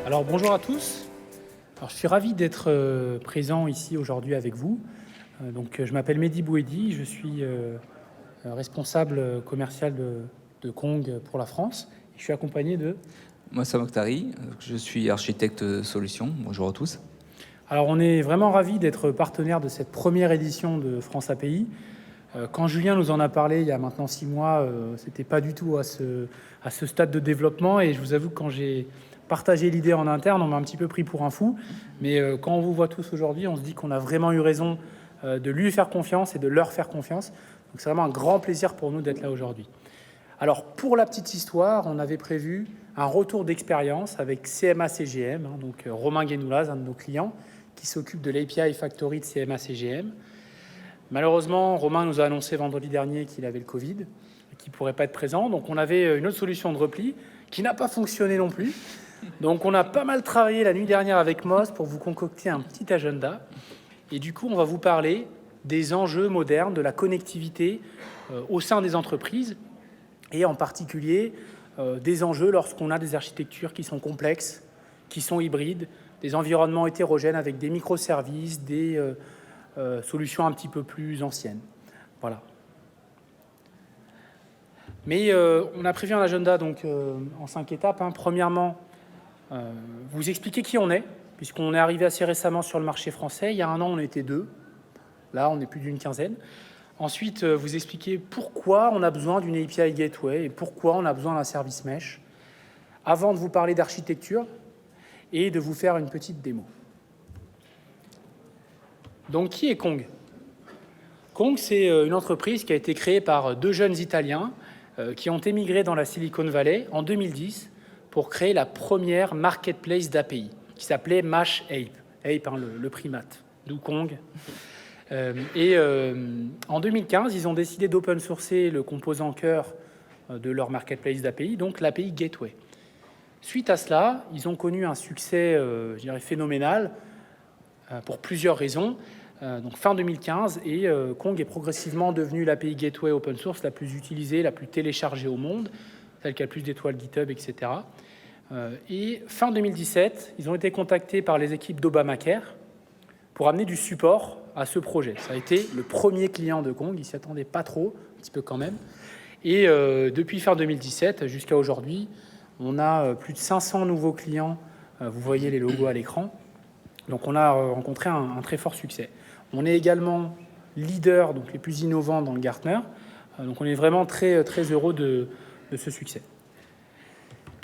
Alors bonjour à tous. Alors, je suis ravi d'être présent ici aujourd'hui avec vous. Je m'appelle Mehdi Bouhedi, je suis responsable commercial de Kong pour la France. Je suis accompagné de... Moi, c'est Mokhtari, je suis architecte solution. Bonjour à tous. Alors on est vraiment ravis d'être partenaire de cette première édition de France API. Quand Julien nous en a parlé il y a maintenant 6 mois, c'était pas du tout à ce stade de développement, et je vous avoue que quand j'ai partagé l'idée en interne, on m'a un petit peu pris pour un fou. Mais quand on vous voit tous aujourd'hui, on se dit qu'on a vraiment eu raison de lui faire confiance et de leur faire confiance. Donc c'est vraiment un grand plaisir pour nous d'être là aujourd'hui. Alors pour la petite histoire, on avait prévu un retour d'expérience avec CMA-CGM, donc Romain Guénoulaz, un de nos clients, qui s'occupe de l'API Factory de CMA-CGM. Malheureusement, Romain nous a annoncé vendredi dernier qu'il avait le Covid et qu'il ne pourrait pas être présent. Donc on avait une autre solution de repli qui n'a pas fonctionné non plus. Donc on a pas mal travaillé la nuit dernière avec Moz pour vous concocter un petit agenda. Et du coup, on va vous parler des enjeux modernes, de la connectivité au sein des entreprises, et en particulier des enjeux lorsqu'on a des architectures qui sont complexes, qui sont hybrides, des environnements hétérogènes avec des microservices, des solutions un petit peu plus anciennes. Voilà. Mais on a prévu un agenda donc, en 5 étapes. Premièrement, vous expliquer qui on est, puisqu'on est arrivé assez récemment sur le marché français. Il y a 1 an, on était 2. Là, on est plus d'une quinzaine. Ensuite, vous expliquer pourquoi on a besoin d'une API Gateway et pourquoi on a besoin d'un service mesh, avant de vous parler d'architecture et de vous faire une petite démo. Donc, qui est Kong ? Kong, c'est une entreprise qui a été créée par 2 jeunes Italiens qui ont émigré dans la Silicon Valley en 2010 pour créer la première marketplace d'API, qui s'appelait MashApe. Ape, le primate, d'où Kong. En 2015, ils ont décidé d'open sourcer le composant cœur de leur marketplace d'API, donc l'API Gateway. Suite à cela, ils ont connu un succès, je dirais, phénoménal pour plusieurs raisons. Donc fin 2015, et Kong est progressivement devenu l'API Gateway open source la plus utilisée, la plus téléchargée au monde, celle qui a le plus d'étoiles GitHub, etc. Et fin 2017, ils ont été contactés par les équipes d'Obamacare pour amener du support à ce projet. Ça a été le premier client de Kong, ils ne s'y attendaient pas trop, un petit peu quand même. Et depuis fin 2017 jusqu'à aujourd'hui, on a plus de 500 nouveaux clients, vous voyez les logos à l'écran. Donc on a rencontré un très fort succès. On est également leader, donc les plus innovants dans le Gartner. Donc on est vraiment très, très heureux de ce succès.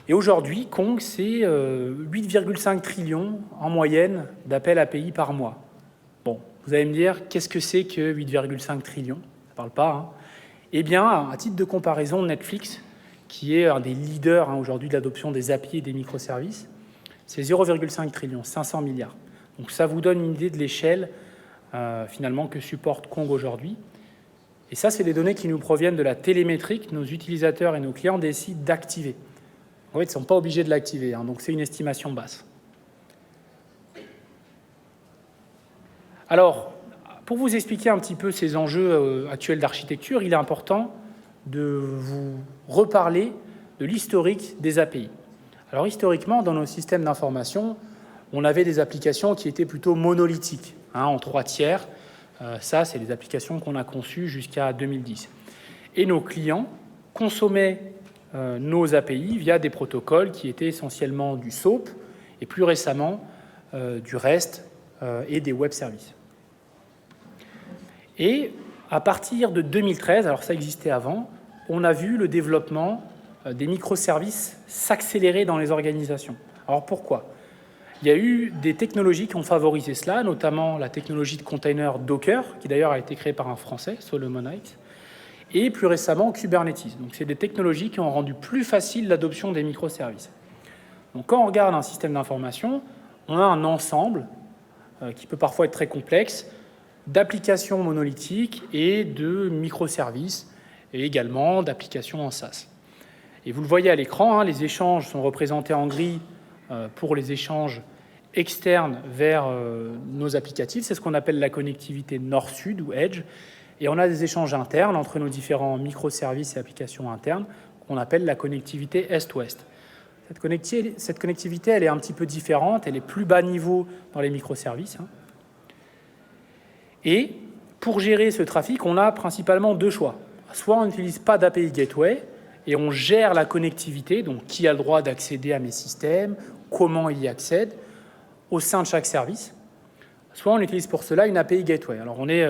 Et aujourd'hui, Kong, c'est 8,5 trillions en moyenne d'appels API par mois. Bon, vous allez me dire, qu'est-ce que c'est que 8,5 trillions ? Ça ne parle pas. Eh bien, à titre de comparaison, Netflix, qui est un des leaders aujourd'hui de l'adoption des API et des microservices, c'est 0,5 trillions, 500 milliards. Donc ça vous donne une idée de l'échelle finalement que supporte Kong aujourd'hui. Et ça, c'est des données qui nous proviennent de la télémétrie que nos utilisateurs et nos clients décident d'activer. En fait, ils ne sont pas obligés de l'activer, donc c'est une estimation basse. Alors, pour vous expliquer un petit peu ces enjeux actuels d'architecture, il est important de vous reparler de l'historique des API. Alors, historiquement, dans nos systèmes d'information, on avait des applications qui étaient plutôt monolithiques, en 3 tiers. Ça, c'est les applications qu'on a conçues jusqu'à 2010. Et nos clients consommaient nos API via des protocoles qui étaient essentiellement du SOAP et plus récemment du REST et des web services. Et à partir de 2013, alors ça existait avant, on a vu le développement des microservices s'accélérer dans les organisations. Alors pourquoi ? Il y a eu des technologies qui ont favorisé cela, notamment la technologie de container Docker, qui d'ailleurs a été créée par un Français, Solomon Hykes, et plus récemment Kubernetes. Donc c'est des technologies qui ont rendu plus facile l'adoption des microservices. Donc quand on regarde un système d'information, on a un ensemble qui peut parfois être très complexe d'applications monolithiques et de microservices, et également d'applications en SaaS. Et vous le voyez à l'écran, les échanges sont représentés en gris pour les échanges externes vers nos applicatifs. C'est ce qu'on appelle la connectivité nord-sud ou Edge. Et on a des échanges internes entre nos différents microservices et applications internes qu'on appelle la connectivité est-ouest. Cette connectivité, elle est un petit peu différente, elle est plus bas niveau dans les microservices. Et pour gérer ce trafic, on a principalement deux choix. Soit on n'utilise pas d'API Gateway et on gère la connectivité, donc qui a le droit d'accéder à mes systèmes, comment il y accède, au sein de chaque service. Soit on utilise pour cela une API Gateway. Alors on est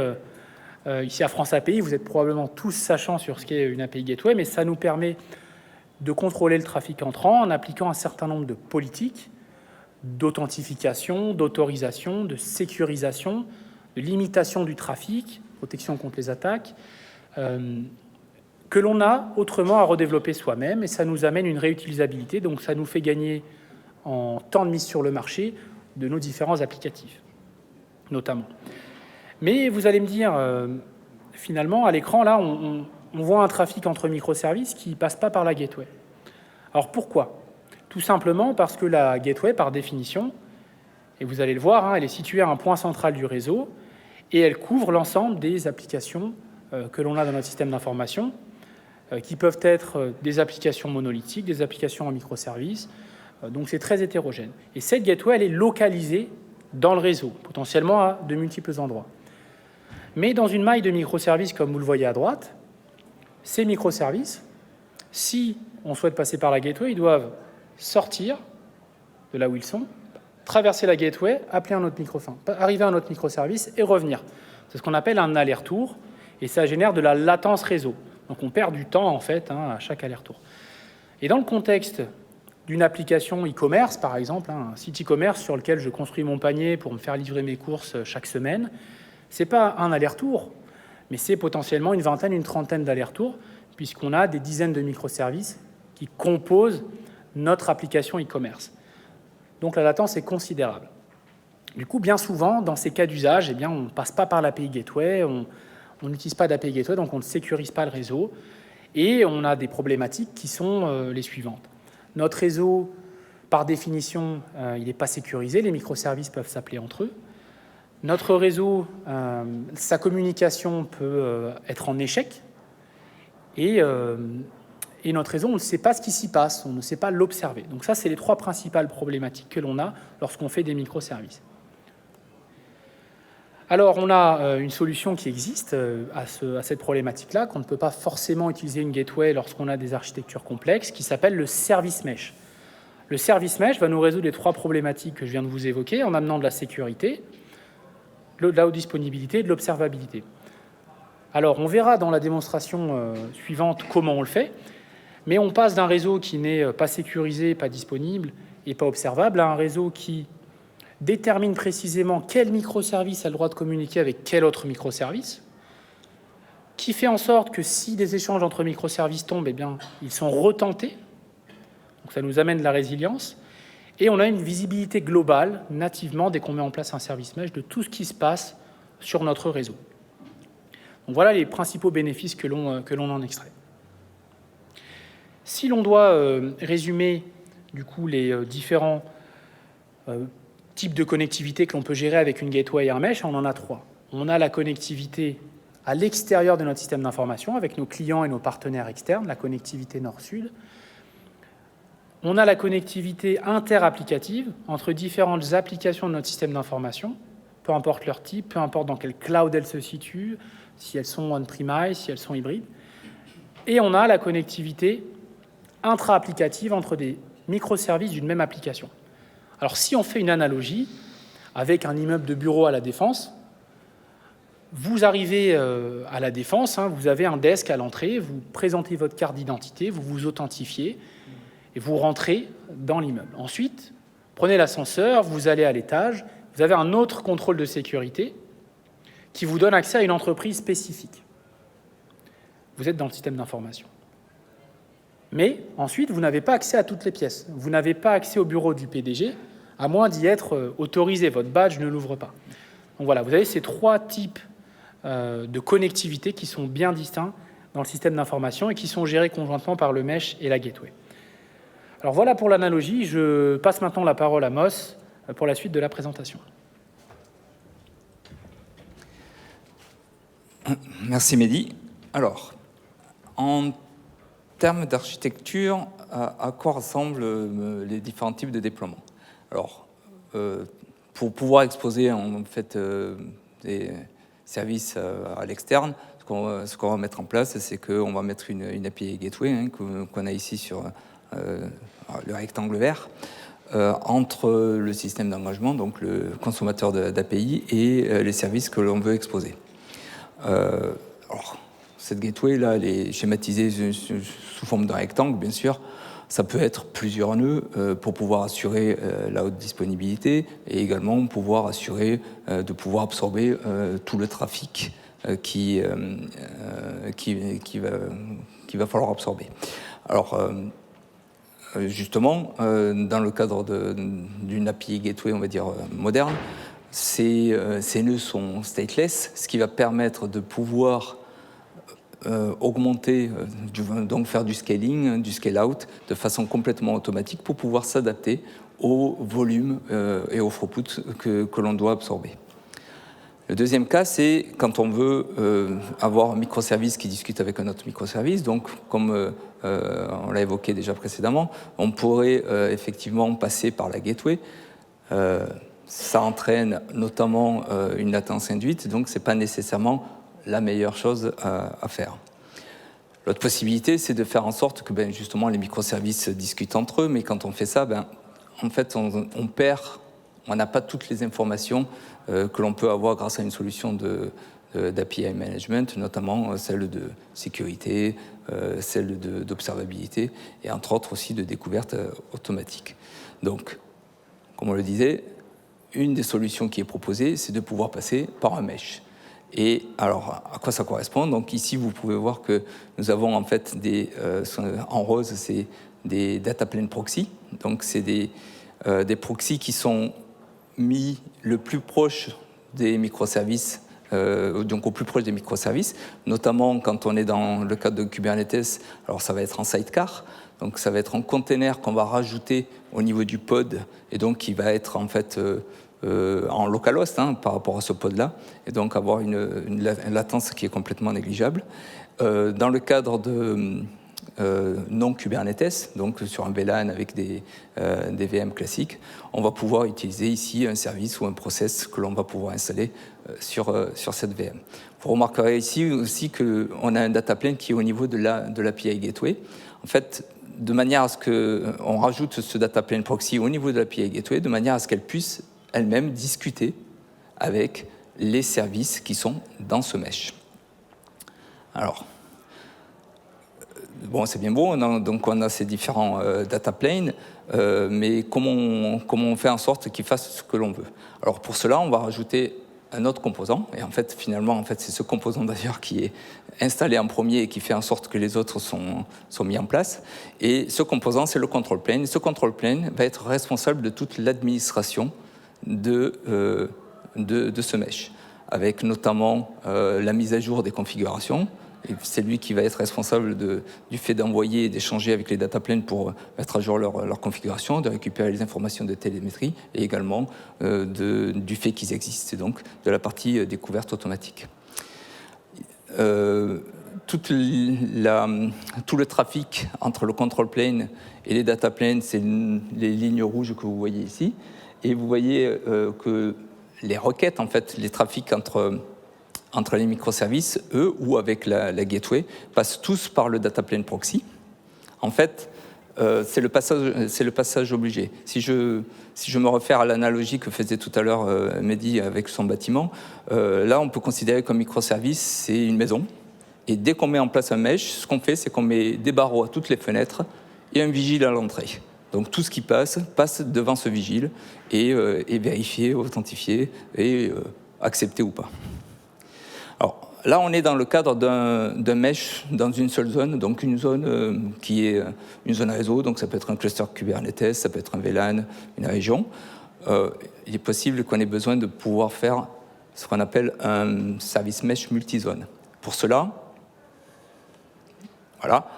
ici à France API, vous êtes probablement tous sachants sur ce qu'est une API Gateway, mais ça nous permet de contrôler le trafic entrant en appliquant un certain nombre de politiques d'authentification, d'autorisation, de sécurisation, de limitation du trafic, protection contre les attaques, que l'on a autrement à redévelopper soi-même, et ça nous amène une réutilisabilité, donc ça nous fait gagner en temps de mise sur le marché de nos différents applicatifs, notamment. Mais vous allez me dire, finalement, à l'écran, là, on voit un trafic entre microservices qui ne passe pas par la gateway. Alors pourquoi ? Tout simplement parce que la gateway, par définition, et vous allez le voir, elle est située à un point central du réseau, et elle couvre l'ensemble des applications que l'on a dans notre système d'information, qui peuvent être des applications monolithiques, des applications en microservices, donc c'est très hétérogène. Et cette gateway, elle est localisée dans le réseau, potentiellement à de multiples endroits. Mais dans une maille de microservices, comme vous le voyez à droite, ces microservices, si on souhaite passer par la gateway, ils doivent sortir de là où ils sont, traverser la gateway, arriver à un autre microservice et revenir. C'est ce qu'on appelle un aller-retour, et ça génère de la latence réseau. Donc on perd du temps, en fait, à chaque aller-retour. Et dans le contexte d'une application e-commerce, par exemple, un site e-commerce sur lequel je construis mon panier pour me faire livrer mes courses chaque semaine, ce n'est pas un aller-retour, mais c'est potentiellement une vingtaine, une trentaine d'allers-retours, puisqu'on a des dizaines de microservices qui composent notre application e-commerce. Donc la latence est considérable. Du coup, bien souvent, dans ces cas d'usage, on ne passe pas par l'API Gateway, on n'utilise pas d'API Gateway, donc on ne sécurise pas le réseau, et on a des problématiques qui sont les suivantes. Notre réseau, par définition, il n'est pas sécurisé, les microservices peuvent s'appeler entre eux. Notre réseau, sa communication peut être en échec, et notre réseau, on ne sait pas ce qui s'y passe, on ne sait pas l'observer. Donc ça, c'est les trois principales problématiques que l'on a lorsqu'on fait des microservices. Alors, on a une solution qui existe à cette problématique-là, qu'on ne peut pas forcément utiliser une gateway lorsqu'on a des architectures complexes, qui s'appelle le service mesh. Le service mesh va nous résoudre les trois problématiques que je viens de vous évoquer en amenant de la sécurité, de la haute disponibilité et de l'observabilité. Alors, on verra dans la démonstration suivante comment on le fait, mais on passe d'un réseau qui n'est pas sécurisé, pas disponible et pas observable à un réseau qui détermine précisément quel microservice a le droit de communiquer avec quel autre microservice, qui fait en sorte que si des échanges entre microservices tombent, ils sont retentés. Donc ça nous amène de la résilience. Et on a une visibilité globale, nativement, dès qu'on met en place un service mesh, de tout ce qui se passe sur notre réseau. Donc voilà les principaux bénéfices que l'on en extrait. Si l'on doit résumer du coup les différents types de connectivité que l'on peut gérer avec une gateway et un mesh, on en a trois. On a la connectivité à l'extérieur de notre système d'information avec nos clients et nos partenaires externes, la connectivité nord-sud. On a la connectivité interapplicative entre différentes applications de notre système d'information, peu importe leur type, peu importe dans quel cloud elles se situent, si elles sont on-premise, si elles sont hybrides. Et on a la connectivité intra-applicative entre des microservices d'une même application. Alors, si on fait une analogie avec un immeuble de bureau à La Défense, vous arrivez à La Défense, vous avez un desk à l'entrée, vous présentez votre carte d'identité, vous vous authentifiez et vous rentrez dans l'immeuble. Ensuite, prenez l'ascenseur, vous allez à l'étage, vous avez un autre contrôle de sécurité qui vous donne accès à une entreprise spécifique. Vous êtes dans le système d'information. Mais ensuite, vous n'avez pas accès à toutes les pièces. Vous n'avez pas accès au bureau du PDG, à moins d'y être autorisé. Votre badge ne l'ouvre pas. Donc voilà, vous avez ces trois types de connectivité qui sont bien distincts dans le système d'information et qui sont gérés conjointement par le mesh et la gateway. Alors voilà pour l'analogie. Je passe maintenant la parole à Moss pour la suite de la présentation. Merci Mehdi. Alors, en termes d'architecture, à quoi ressemblent les différents types de déploiement. Alors, pour pouvoir exposer en fait des services à l'externe, ce qu'on va mettre en place, c'est qu'on va mettre une API Gateway qu'on a ici sur le rectangle vert, entre le système d'engagement, donc le consommateur d'API, et les services que l'on veut exposer. Alors, cette gateway-là, elle est schématisée sous forme d'un rectangle, bien sûr. Ça peut être plusieurs nœuds pour pouvoir assurer la haute disponibilité et également pouvoir assurer de pouvoir absorber tout le trafic qu'il va falloir absorber. Alors, justement, dans le cadre d'une API Gateway, on va dire, moderne, ces nœuds sont stateless, ce qui va permettre de pouvoir augmenter, donc faire du scaling, du scale-out, de façon complètement automatique pour pouvoir s'adapter au volume et au throughput que l'on doit absorber. Le deuxième cas, c'est quand on veut avoir un microservice qui discute avec un autre microservice. Donc, comme on l'a évoqué déjà précédemment, on pourrait effectivement passer par la gateway. Ça entraîne notamment une latence induite, donc ce n'est pas nécessairement la meilleure chose à faire. L'autre possibilité, c'est de faire en sorte que justement les microservices discutent entre eux, mais quand on fait ça, en fait, on perd, on n'a pas toutes les informations que l'on peut avoir grâce à une solution d'API management, notamment celle de sécurité, celle d'observabilité, et entre autres aussi de découverte automatique. Donc, comme on le disait, une des solutions qui est proposée, c'est de pouvoir passer par un mesh. Et alors, à quoi ça correspond? Donc ici, vous pouvez voir que nous avons en fait en rose, c'est des data plane proxy. Donc c'est des proxys qui sont mis le plus proche des microservices, donc au plus proche des microservices, notamment quand on est dans le cadre de Kubernetes. Alors ça va être en sidecar, donc ça va être un container qu'on va rajouter au niveau du pod, et donc qui va être en fait en localhost par rapport à ce pod-là, et donc avoir une latence qui est complètement négligeable. Dans le cadre de non Kubernetes, donc sur un VLAN avec des VM classiques, on va pouvoir utiliser ici un service ou un process que l'on va pouvoir installer sur cette VM. Vous remarquerez ici aussi qu'on a un data plane qui est au niveau de l'API Gateway. En fait, de manière à ce qu'on rajoute ce data plane proxy au niveau de l'API Gateway, de manière à ce qu'elle puisse elle-même discuter avec les services qui sont dans ce mesh. Alors, bon, c'est bien beau, donc on a ces différents data planes, mais comment on fait en sorte qu'ils fassent ce que l'on veut? Alors pour cela, on va rajouter un autre composant, et en fait, finalement, c'est ce composant d'ailleurs qui est installé en premier et qui fait en sorte que les autres sont mis en place. Et ce composant, c'est le control plane. Et ce control plane va être responsable de toute l'administration de ce mesh, avec notamment la mise à jour des configurations. Et c'est lui qui va être responsable du fait d'envoyer et d'échanger avec les data planes pour mettre à jour leur configuration, de récupérer les informations de télémétrie et également du fait qu'ils existent, donc de la partie découverte automatique. Tout le trafic entre le control plane et les data planes, c'est les lignes rouges que vous voyez ici. Et vous voyez que les requêtes, en fait, les trafics entre les microservices, eux, ou avec la gateway, passent tous par le data plane proxy. En fait, c'est le passage obligé. Si je me réfère à l'analogie que faisait tout à l'heure Mehdi avec son bâtiment, là, on peut considérer qu'un microservice, c'est une maison. Et dès qu'on met en place un mesh, ce qu'on fait, c'est qu'on met des barreaux à toutes les fenêtres et un vigile à l'entrée. Donc tout ce qui passe devant ce vigile et est vérifié, authentifié et accepté ou pas. Alors là, on est dans le cadre d'un mesh dans une seule zone, donc une zone qui est une zone réseau, donc ça peut être un cluster Kubernetes, ça peut être un VLAN, une région. Il est possible qu'on ait besoin de pouvoir faire ce qu'on appelle un service mesh multizone. Pour cela, voilà.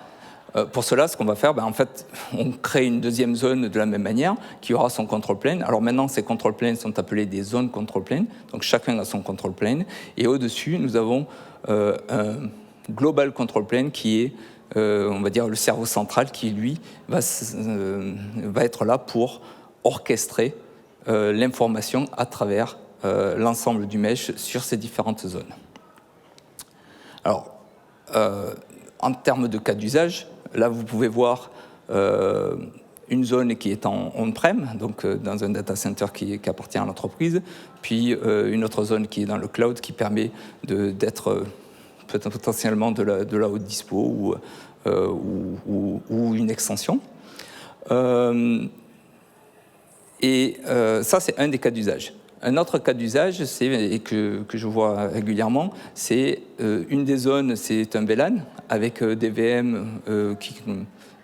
Pour cela, ce qu'on va faire, en fait, on crée une deuxième zone de la même manière, qui aura son control plane. Alors maintenant, ces control planes sont appelés des zones control plane, donc chacun a son control plane. Et au-dessus, nous avons un global control plane qui est on va dire, le cerveau central qui, lui, va être là pour orchestrer l'information à travers l'ensemble du mesh sur ces différentes zones. Alors, en termes de cas d'usage, là, vous pouvez voir une zone qui est en on-prem, donc dans un data center qui appartient à l'entreprise, puis une autre zone qui est dans le cloud qui permet d'être potentiellement de la haute dispo ou une extension. Ça, c'est un des cas d'usage. Un autre cas d'usage, et que je vois régulièrement, c'est une des zones, c'est un VLAN avec des VM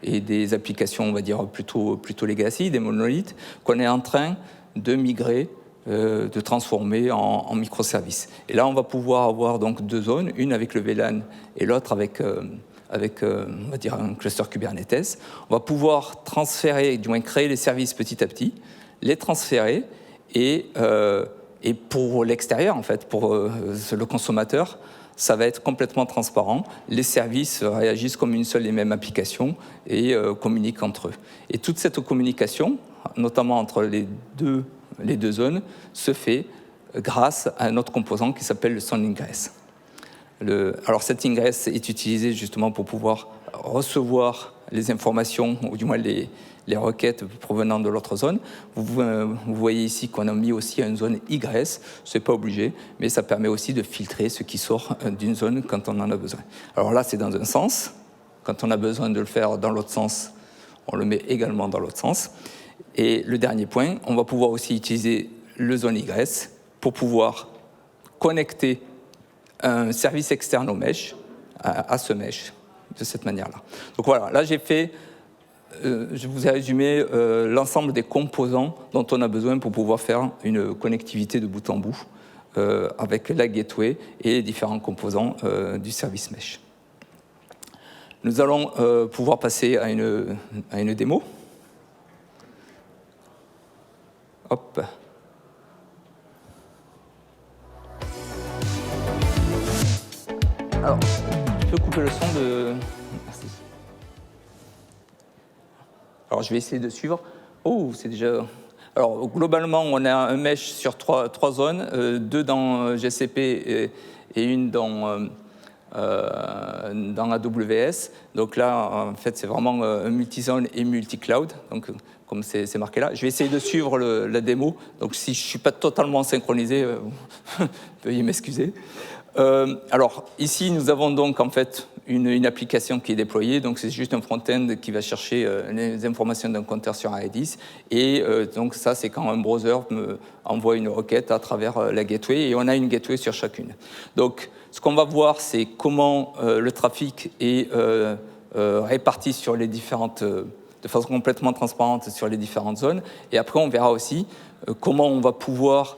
et des applications, on va dire, plutôt legacy, des monolithes, qu'on est en train de migrer, de transformer en microservices. Et là, on va pouvoir avoir donc deux zones, une avec le VLAN et l'autre avec on va dire, un cluster Kubernetes. On va pouvoir transférer, du moins créer les services petit à petit, les transférer, et pour l'extérieur, en fait, pour le consommateur, ça va être complètement transparent. Les services réagissent comme une seule et même application et communiquent entre eux. Et toute cette communication, notamment entre les deux zones, se fait grâce à un autre composant qui s'appelle le SON Ingress. Alors cet ingress est utilisé justement pour pouvoir recevoir les informations, ou du moins les requêtes provenant de l'autre zone. Vous voyez ici qu'on a mis aussi une zone egress, ce n'est pas obligé, mais ça permet aussi de filtrer ce qui sort d'une zone quand on en a besoin. Alors là, c'est dans un sens. Quand on a besoin de le faire dans l'autre sens, on le met également dans l'autre sens. Et le dernier point, on va pouvoir aussi utiliser le zone egress pour pouvoir connecter un service externe au mesh, à ce mesh, de cette manière-là. Donc voilà, là j'ai fait, je vous ai résumé l'ensemble des composants dont on a besoin pour pouvoir faire une connectivité de bout en bout avec la gateway et les différents composants du service mesh. Nous allons pouvoir passer à une démo. Hop. Alors, je peux couper le son de... Merci. Alors, je vais essayer de suivre. Oh, c'est déjà... Alors, globalement, on a un mesh sur trois zones, deux dans GCP et une dans AWS. Donc là, en fait, c'est vraiment multi-zone et multi-cloud, donc, comme c'est marqué là. Je vais essayer de suivre la démo. Donc, si je ne suis pas totalement synchronisé, veuillez m'excuser. Alors, ici, nous avons donc en fait une application qui est déployée. Donc, c'est juste un front-end qui va chercher les informations d'un compteur sur Redis. Et donc, ça, c'est quand un browser me envoie une requête à travers la gateway. Et on a une gateway sur chacune. Donc, ce qu'on va voir, c'est comment le trafic est réparti sur les différentes, de façon complètement transparente sur les différentes zones. Et après, on verra aussi comment on va pouvoir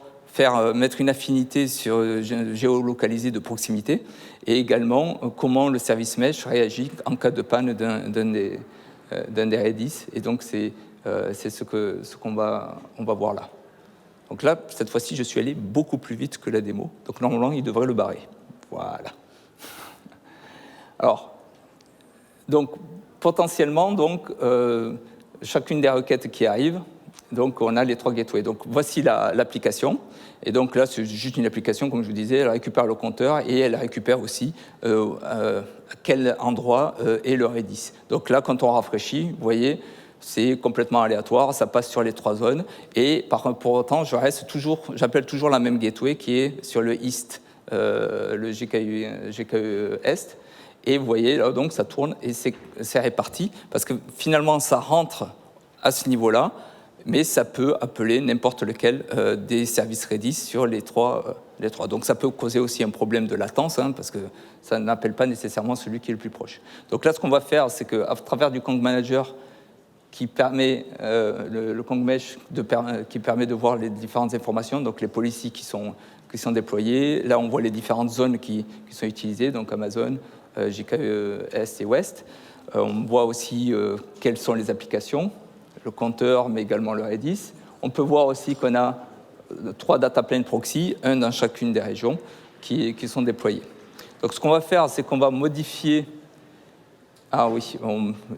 mettre une affinité géolocalisée de proximité et également comment le service mesh réagit en cas de panne d'un des Redis. Et donc, c'est ce qu'on va voir là. Donc là, cette fois-ci, je suis allé beaucoup plus vite que la démo. Donc normalement, il devrait le barrer. Voilà. Alors, donc, potentiellement, donc, chacune des requêtes qui arrivent, donc on a les trois gateways. Donc voici l'application. Et donc là, c'est juste une application, comme je vous disais, elle récupère le compteur et elle récupère aussi à quel endroit est le Redis. Donc là, quand on rafraîchit, vous voyez, c'est complètement aléatoire, ça passe sur les trois zones. Et pour autant, j'appelle toujours la même gateway qui est sur le East, le GKE Est. Et vous voyez, là, donc ça tourne et c'est réparti parce que finalement, ça rentre à ce niveau-là, mais ça peut appeler n'importe lequel des services Redis sur les trois. Donc ça peut causer aussi un problème de latence, parce que ça n'appelle pas nécessairement celui qui est le plus proche. Donc là, ce qu'on va faire, c'est qu'à travers du Kong Manager, qui permet, le Kong Mesh qui permet de voir les différentes informations, donc les policies qui sont déployées. Là, on voit les différentes zones qui sont utilisées, donc Amazon, GKE Est et Ouest. On voit aussi quelles sont les applications, le compteur, mais également le Redis. On peut voir aussi qu'on a 3 data planes proxy, un dans chacune des régions, qui sont déployés. Donc ce qu'on va faire, c'est qu'on va modifier Ah oui,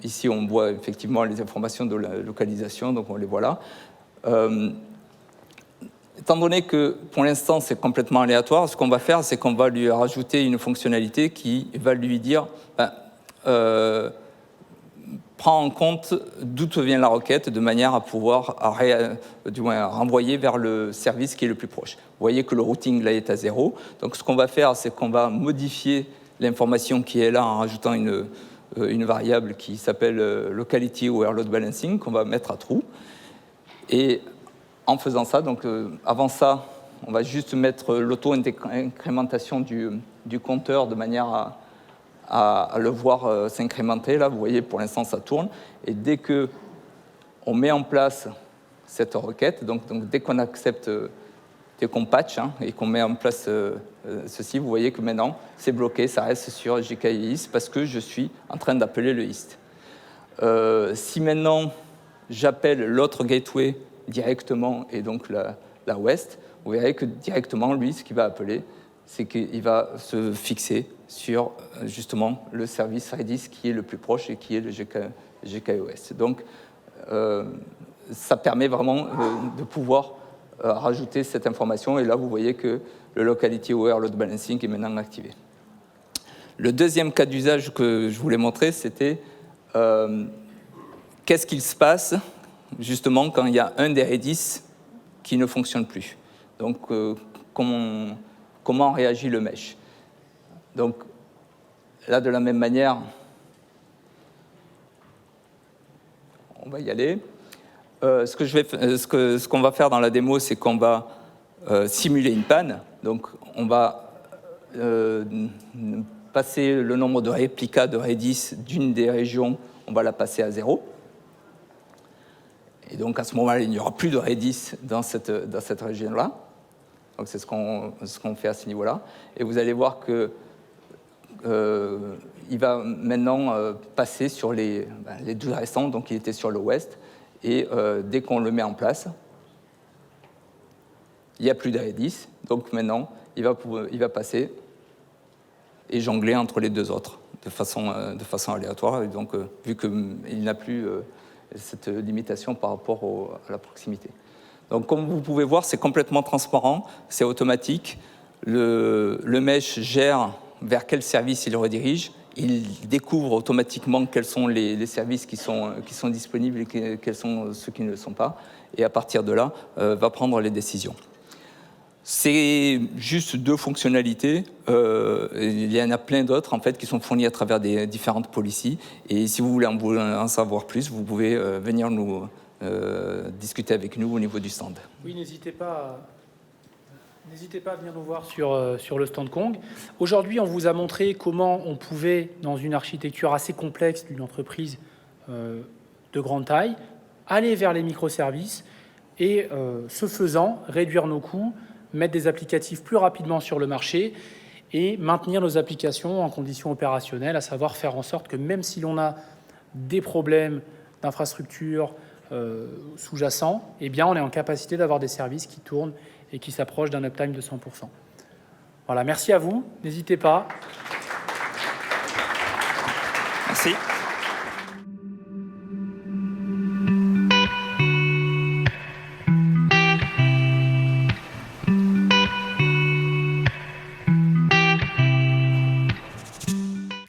ici on voit effectivement les informations de la localisation, donc on les voit là. Étant donné que pour l'instant c'est complètement aléatoire, ce qu'on va faire, c'est qu'on va lui rajouter une fonctionnalité qui va lui dire prends en compte d'où vient la requête de manière à pouvoir renvoyer vers le service qui est le plus proche. Vous voyez que le routing là est à 0. Donc ce qu'on va faire, c'est qu'on va modifier l'information qui est là en rajoutant une variable qui s'appelle locality aware load balancing qu'on va mettre à true. Et en faisant ça, donc avant ça, on va juste mettre l'auto-incrémentation du compteur de manière à le voir s'incrémenter. Là, vous voyez, pour l'instant, ça tourne. Et dès qu'on met en place cette requête, donc dès qu'on accepte, dès qu'on patch et qu'on met en place ceci, vous voyez que maintenant, c'est bloqué, ça reste sur GKIS parce que je suis en train d'appeler le IST. Si maintenant, j'appelle l'autre gateway directement et donc la West, vous verrez que directement, lui, ce qu'il va appeler, c'est qu'il va se fixer sur justement le service Redis qui est le plus proche et qui est le GKOS. Donc, ça permet vraiment de pouvoir rajouter cette information. Et là, vous voyez que le Locality Aware Load Balancing est maintenant activé. Le deuxième cas d'usage que je voulais montrer, c'était qu'est-ce qu'il se passe justement quand il y a un des Redis qui ne fonctionne plus. Donc, comment réagit le mesh. Donc, là, de la même manière, on va y aller. Ce qu'on va faire dans la démo, c'est qu'on va simuler une panne. Donc, on va passer le nombre de réplicas de Redis d'une des régions, on va la passer à 0. Et donc, à ce moment-là, il n'y aura plus de Redis dans cette région-là. Donc, c'est ce qu'on fait à ce niveau-là. Et vous allez voir que il va maintenant passer sur les 12 restants, donc il était sur le West. Et dès qu'on le met en place, il n'y a plus de Redis. Donc maintenant, il va passer et jongler entre les deux autres de façon aléatoire. Et donc, vu qu'il n'a plus cette limitation par rapport à la proximité. Donc, comme vous pouvez voir, c'est complètement transparent, c'est automatique. Le mesh gère vers quel service il redirige. Il découvre automatiquement quels sont les services qui sont disponibles et quels sont ceux qui ne le sont pas. Et à partir de là, va prendre les décisions. C'est juste deux fonctionnalités. Il y en a plein d'autres en fait, qui sont fournies à travers des différentes policies. Et si vous voulez en savoir plus, vous pouvez venir nous discuter avec nous au niveau du stand. Oui, n'hésitez pas à venir nous voir sur le stand Kong. Aujourd'hui, on vous a montré comment on pouvait, dans une architecture assez complexe d'une entreprise de grande taille, aller vers les microservices et, ce faisant, réduire nos coûts, mettre des applicatifs plus rapidement sur le marché et maintenir nos applications en conditions opérationnelles, à savoir faire en sorte que même si l'on a des problèmes d'infrastructure sous-jacents, eh bien, on est en capacité d'avoir des services qui tournent et qui s'approchent d'un uptime de 100%. Voilà, merci à vous, n'hésitez pas. Merci.